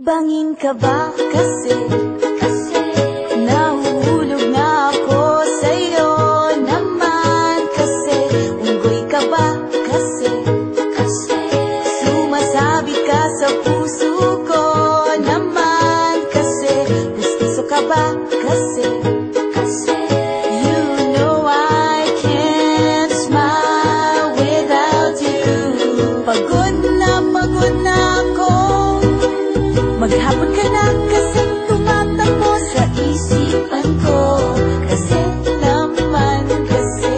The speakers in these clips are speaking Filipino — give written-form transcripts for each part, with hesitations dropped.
Bangin ka ba kasi nahuhulog na ako sa'yo naman kasi unggoy ka ba kasi sumasabit ka sa puso ko naman kasi gusto ka ba kasi you know I can't smile without you. Pagod na ako, maghapon ka na kasi tumatakbo sa isipan ko. Kasi naman kasi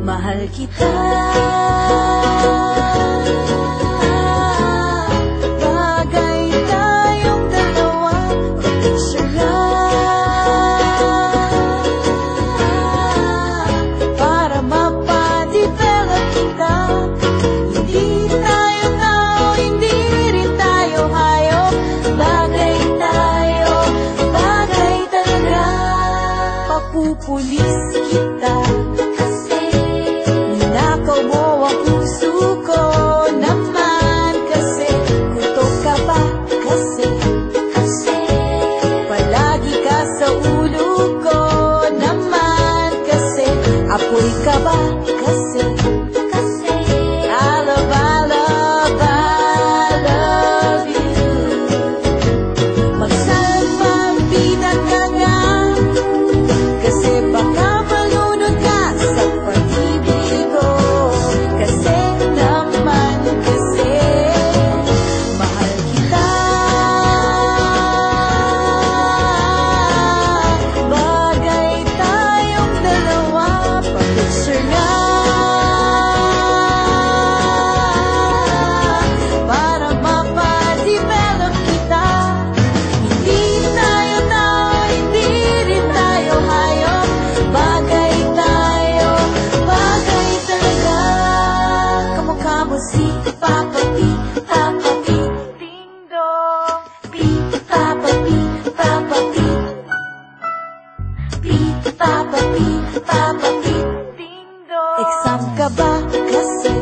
mahal kita. Bagay tayong dalawa, picture lang para mapadevelop kita. Hindi tayo tao, hindi rin tayo hayop. Bagay tayo, bagay talaga. Papupulis kita kasi ninakaw mo ang puso ko naman kasi kutok ka ba kasi palagi ka sa ulo ko naman kasi apoy ka ba kasi I love you. Magsalpagpinat ka nga kasi baka malunod ka sa pag-ibig ko. Kasi naman kasi mahal kita. Bagay tayong dalawa, pa-picture nga para mapadevelop kita. Hindi tayo tao, hindi rin tayo hayop. Bagay tayo, bagay talaga. Kamukha mo si Papa P, Papa P, Ding Dong. P, Papa P, Papa P, P, Papa P, Papa P, Ding Dong. Exam ka ba kasi